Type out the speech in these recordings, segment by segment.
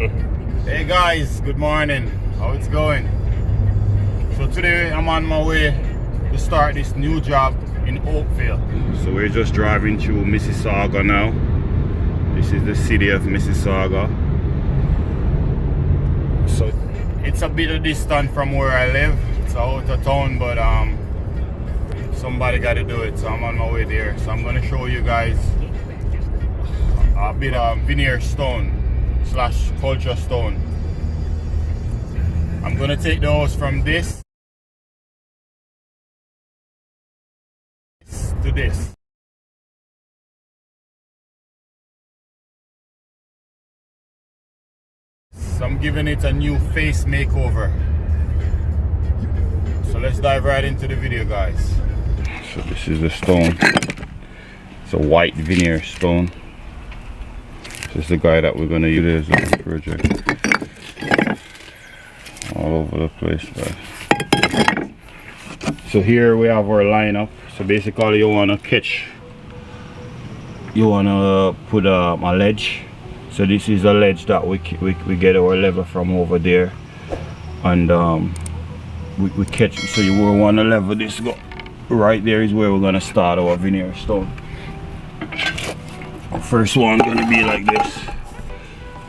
Hey guys, good morning. How it's going? So today I'm on my way to start this new job in Oakville. So we're just driving through Mississauga now. This is the city of Mississauga. So it's a bit of distance from where I live. It's out of town, but somebody got to do it, so I'm on my way there. So I'm gonna show you guys a bit of veneer stone / culture stone. I'm gonna take the house from this to this. So I'm giving it a new face makeover. So let's dive right into the video, guys. So this is the stone. It's a white veneer stone. This is the guy that we're gonna use on the project. All over the place, guys. So here we have our lineup. So basically you wanna put a ledge. So this is a ledge that we get our level from over there, and we catch. So you will want to level this. Go right there is where we're gonna start our veneer stone. First one gonna be like this,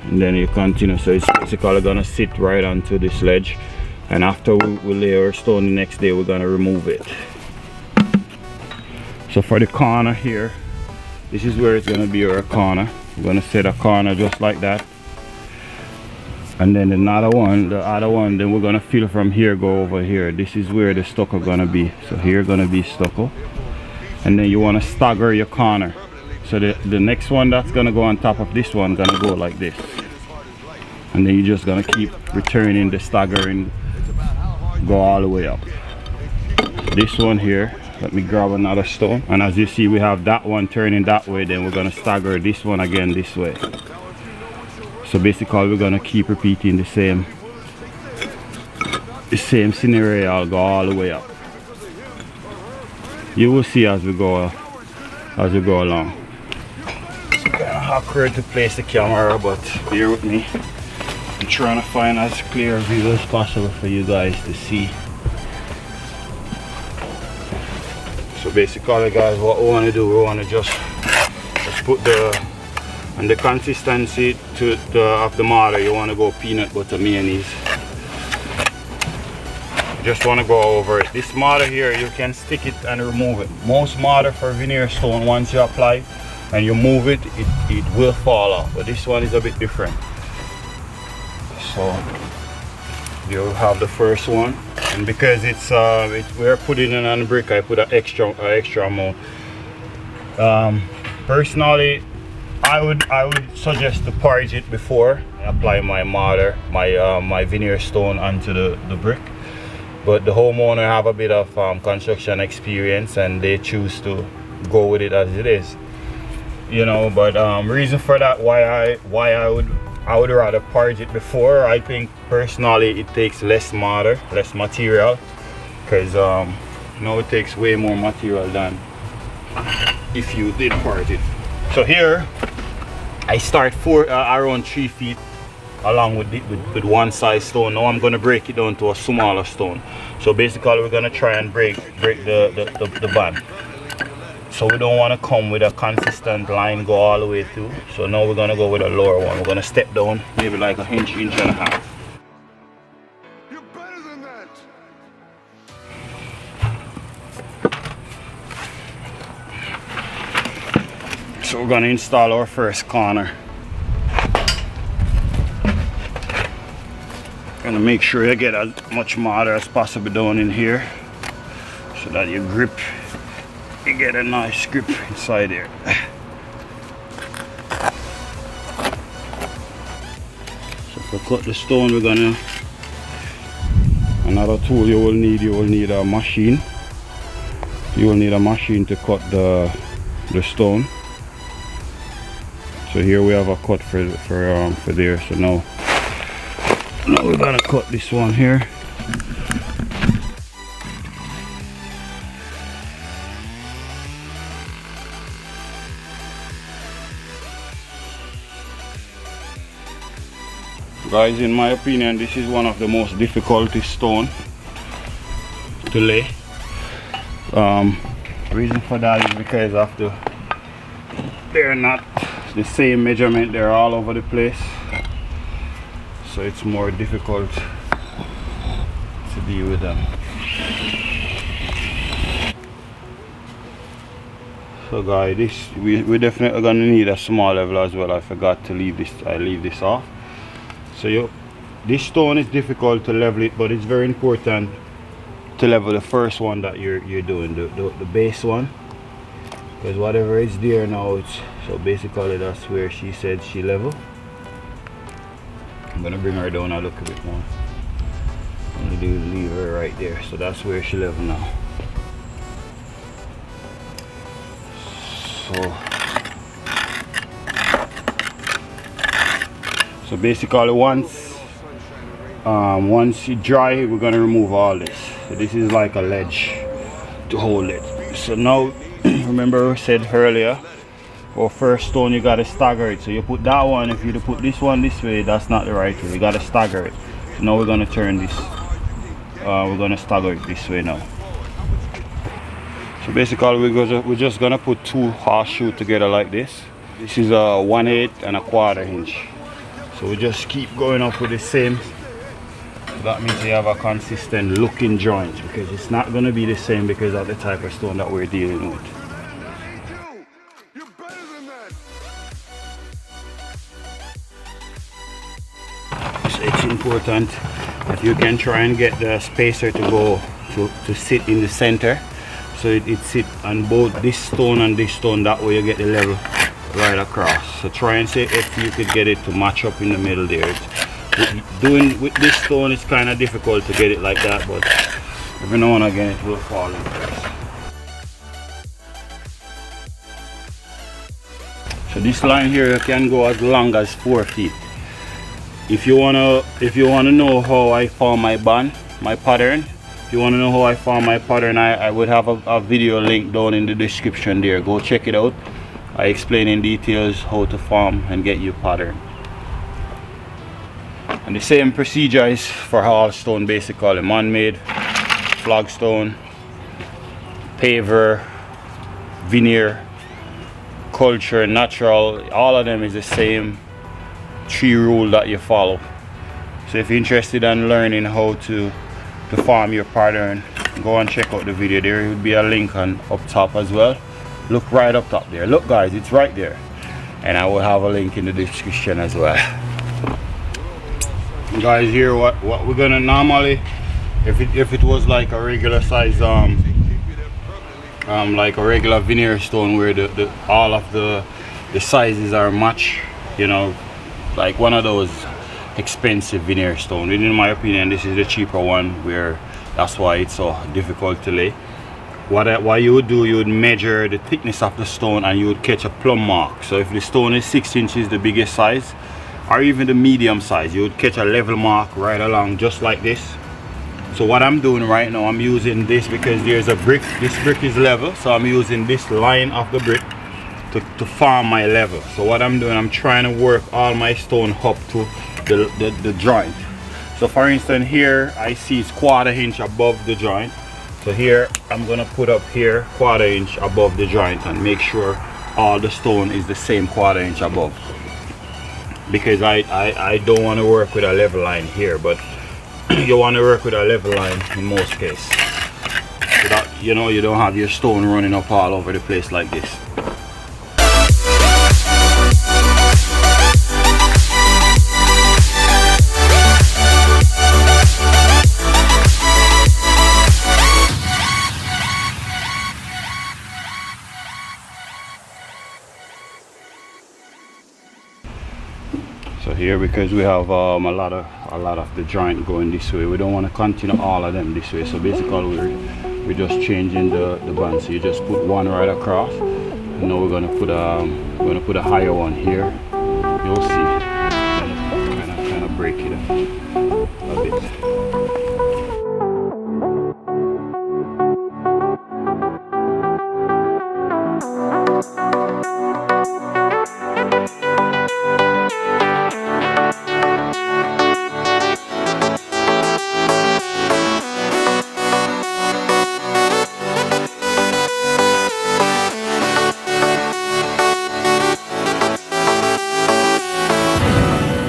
and then you continue. So it's basically gonna sit right onto this ledge, and after we lay our stone the next day, we're gonna remove it. So for the corner here, this is where it's gonna be our corner. We're gonna set a corner just like that, and then the other one, then we're gonna fill from here, go over here. This is where the stucco gonna be. So here gonna be stucco, and then you want to stagger your corner. So the next one that's gonna go on top of this one gonna go like this, and then you're just gonna keep returning the staggering, go all the way up. This one here, let me grab another stone, and as you see we have that one turning that way, then we're gonna stagger this one again this way. So basically we're gonna keep repeating the same scenario. I'll go all the way up. You will see as we go along. It's kind of awkward to place the camera, but bear with me. I'm trying to find as clear a view as possible for you guys to see. So basically guys, what we want to do, we want to just put the consistency of the mortar. You want to go peanut butter mayonnaise. Just want to go over it. This mortar here, you can stick it and remove it. Most mortar for veneer stone, once you apply and you move it, it will fall off, but this one is a bit different. So you have the first one, and because we're putting it on brick, I put an extra amount. Personally, I would suggest to porridge it before I apply my mortar, my veneer stone onto the brick. But the homeowner have a bit of construction experience, and they choose to go with it as it is, you know. But reason for that, why I would rather porridge it before. I think personally it takes less mortar, less material, because you know, it takes way more material than if you did porridge it. So here I start around 3 feet along with one size stone. Now I'm going to break it down to a smaller stone. So basically we're going to try and break the band. So we don't want to come with a consistent line, go all the way through. So now we're going to go with a lower one. We're going to step down maybe like an inch and a half. You're better than that. So we're going to install our first corner. Gonna make sure you get as much mortar as possible down in here, so that you get a nice grip inside here. So to cut the stone, we're gonna, another tool you will need a machine. You will need a machine to cut the stone. So here we have a cut for there. So now we're gonna cut this one here. Guys, in my opinion, this is one of the most difficult stone to lay. Reason for that is because of they're not the same measurement, they're all over the place, so it's more difficult to deal with them. So guys, we're definitely gonna need a small level as well. I forgot to leave this, I leave this off. So this stone is difficult to level it, but it's very important to level the first one that you're doing, the base one, because whatever is there now, it's so basically that's where she said she level. I'm gonna bring her down a little bit more. I'm gonna leave her right there, so that's where she level now. So basically once you dry, we're gonna remove all this. So this is like a ledge to hold it. So now remember I said earlier, for first stone you gotta stagger it. So you put that one, if you put this one this way, that's not the right way. You gotta stagger it. So now we're gonna turn this, we're gonna stagger it this way now. So basically we're just gonna put two horseshoes together like this. This is a 1/8 and a 1/4 inch. So we just keep going up with the same. That means you have a consistent looking joint, because it's not going to be the same because of the type of stone that we're dealing with. You're better than that. So it's important that you can try and get the spacer to go to sit in the center, so it sit on both this stone and this stone. That way you get the level right across. So try and see if you could get it to match up in the middle there. Doing with this stone, it's kind of difficult to get it like that, but every now and again it will fall in place. So this line here can go as long as 4 feet. If you wanna know how I form my band, my pattern, if you wanna know how I form my pattern, I would have a video link down in the description there. Go check it out. I explain in details how to form and get your pattern. And the same procedure is for all stone, basically man-made, flagstone, paver, veneer, culture, natural. All of them is the same 3 rule that you follow. So if you're interested in learning how to form your pattern, go and check out the video. There will be a link on up top as well. Look right up top there. Look guys, it's right there. And I will have a link in the description as well. Guys, here what we're gonna normally, if it was like a regular size like a regular veneer stone where all of the sizes are matched, you know, like one of those expensive veneer stone. In my opinion, this is the cheaper one, where that's why it's so difficult to lay. What you would do, you would measure the thickness of the stone and you would catch a plumb mark. So if the stone is 6 inches, the biggest size, or even the medium size, you would catch a level mark right along just like this. So what I'm doing right now, I'm using this because there's a brick. This brick is level, so I'm using this line of the brick to form my level. So what I'm doing, I'm trying to work all my stone up to the joint. So for instance, here I see it's 1/4 inch above the joint. So here I'm gonna put up here 1/4 inch above the joint and make sure all the stone is the same 1/4 inch above, because I don't want to work with a level line here, but you want to work with a level line in most cases, so that you know you don't have your stone running up all over the place like this. So here, because we have a lot of the joint going this way, we don't want to continue all of them this way. So basically we're just changing the band. So you just put one right across, and now we're gonna put a higher one here. You'll see, kind of break it up a bit.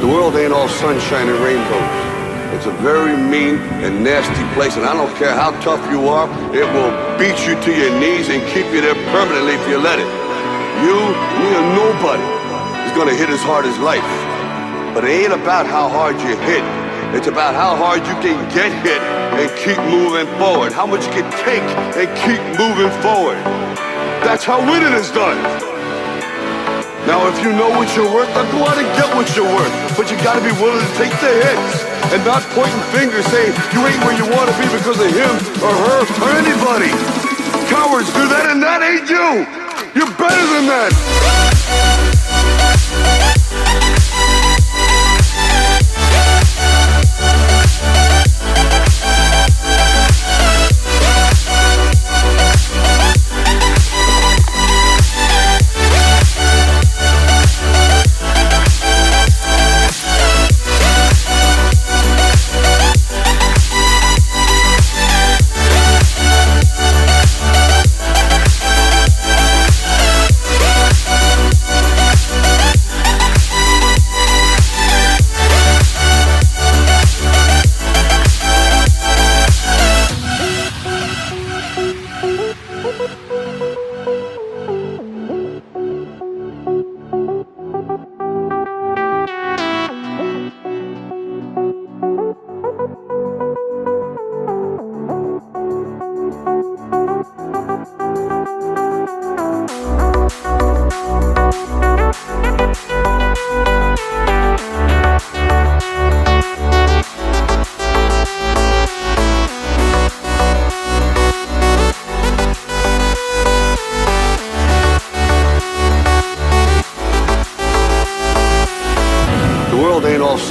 The world ain't all sunshine and rainbows. It's a very mean and nasty place, and I don't care how tough you are, it will beat you to your knees and keep you there permanently if you let it. You, me, or nobody is gonna hit as hard as life. But it ain't about how hard you hit. It's about how hard you can get hit and keep moving forward. How much you can take and keep moving forward. That's how winning is done. Now, if you know what you're worth, then go out and get what you're worth. But you gotta be willing to take the hits and not pointing fingers saying you ain't where you wanna be because of him or her or anybody. Cowards do that, and that ain't you. You're better than that.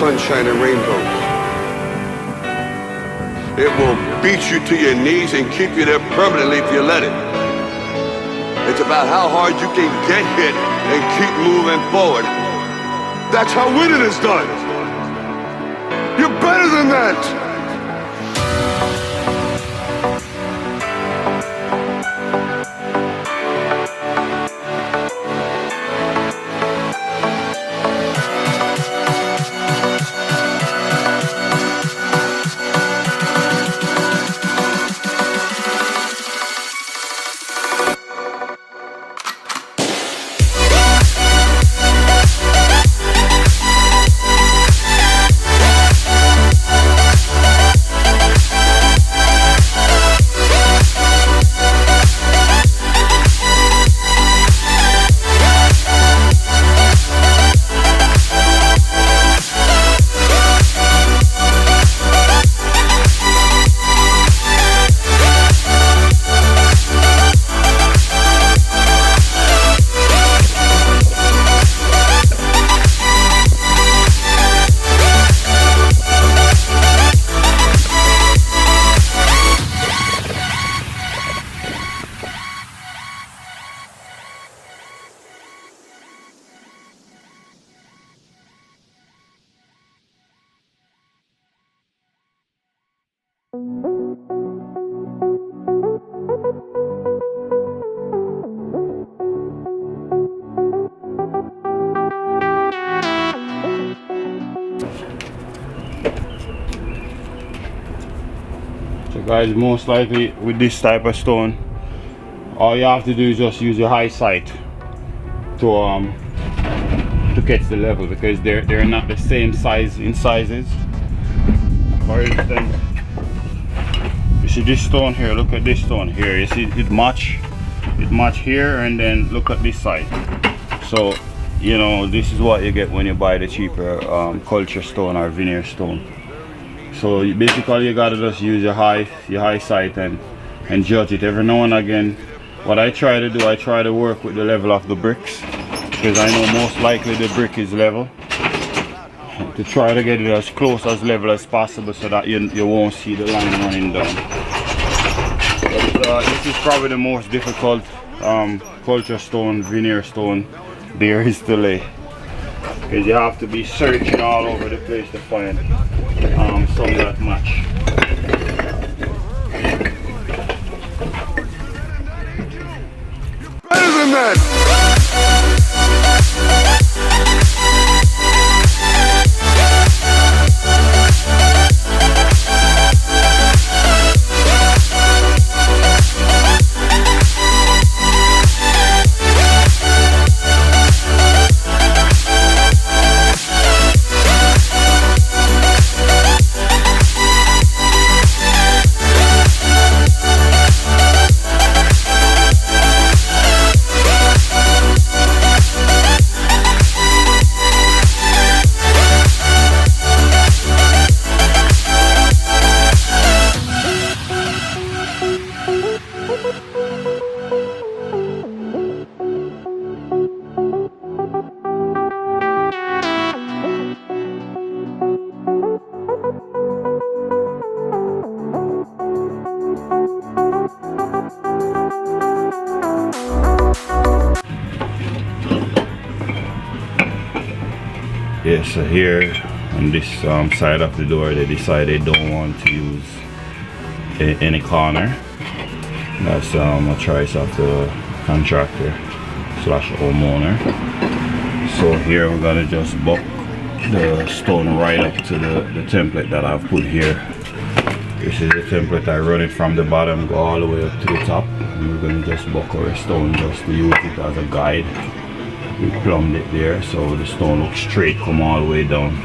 Sunshine and rainbows. It will beat you to your knees and keep you there permanently if you let it. It's about how hard you can get hit and keep moving forward. That's how winning is done. You're better than that. So guys, most likely with this type of stone, all you have to do is just use your high sight to catch the level, because they're not the same size in sizes. For instance, you see this stone here, look at this stone here, you see it match here, and then look at this side. So you know, this is what you get when you buy the cheaper culture stone or veneer stone. So basically you gotta just use your high sight and judge it. Every now and again, what I try to do, I try to work with the level of the bricks, because I know most likely the brick is level, to try to get it as close as level as possible so that you won't see the line running down. But this is probably the most difficult culture stone, veneer stone there is to lay, because you have to be searching all over the place to find some that match. Better than that. Okay, so here on this side of the door, they decided they don't want to use any corner. That's a choice of the contractor slash homeowner. So here we're gonna just buck the stone right up to the template that I've put here. This is the template. I run it from the bottom, go all the way up to the top, and we're gonna just buck our stone just to use it as a guide. We plumbed it there so the stone looks straight, come all the way down.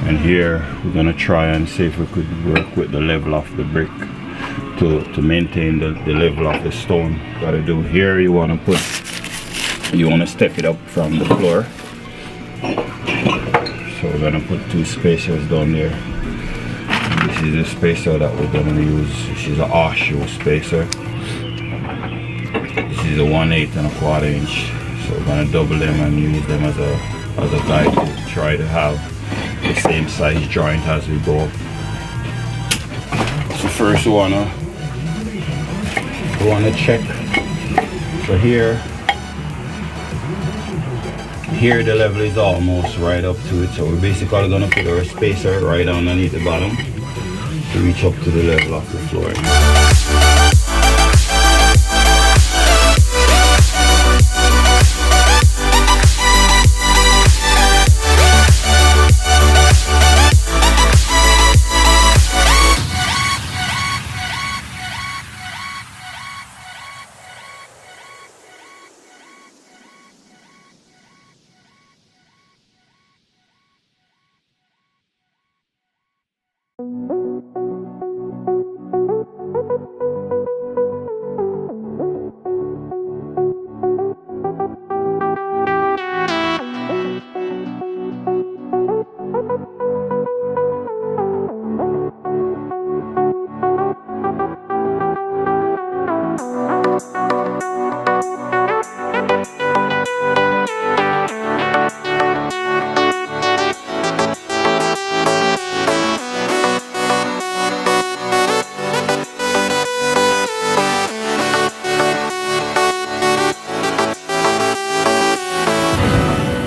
And here we're gonna try and see if we could work with the level of the brick to maintain the level of the stone. Gotta do here, you wanna step it up from the floor. So we're gonna put 2 spacers down there. This is the spacer that we're gonna use. This is a horseshoe spacer. This is a 1/8 and 1/4 inch. So we're gonna double them and use them as a guide to try to have the same size joint as we go. So first we wanna check. So here the level is almost right up to it. So we're basically gonna put our spacer right underneath the bottom to reach up to the level of the floor.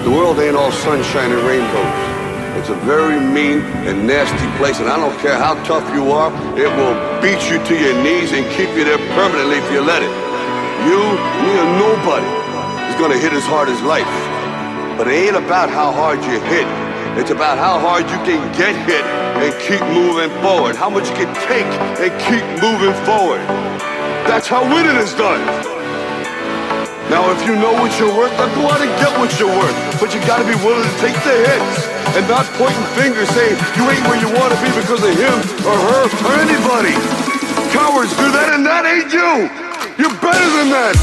The world ain't all sunshine and rainbows. It's a very mean and nasty place, and I don't care how tough you are, it will beat you to your knees and keep you there permanently if you let it. You, me, or nobody is gonna hit as hard as life. But it ain't about how hard you hit. It's about how hard you can get hit and keep moving forward. How much you can take and keep moving forward. That's how winning is done. Now, if you know what you're worth, then go out and get what you're worth. But you gotta be willing to take the hits and not pointing fingers saying you ain't where you wanna be because of him or her or anybody. Cowards do that, and that ain't you. You're better than that.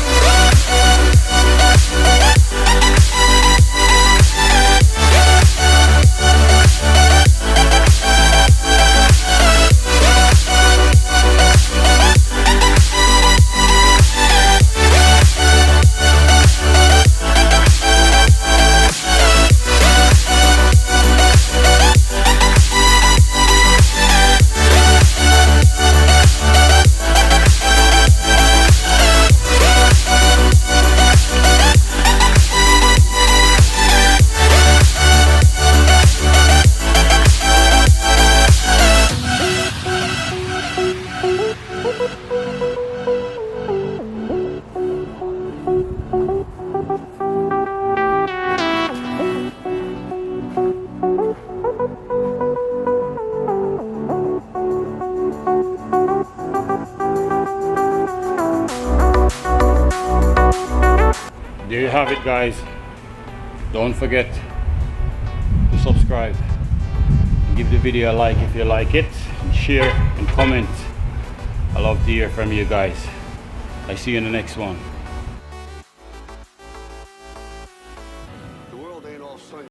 There you have it, guys. Don't forget to subscribe, give the video a like if you like it, and share and comment. I love to hear from you guys. I see you in the next one.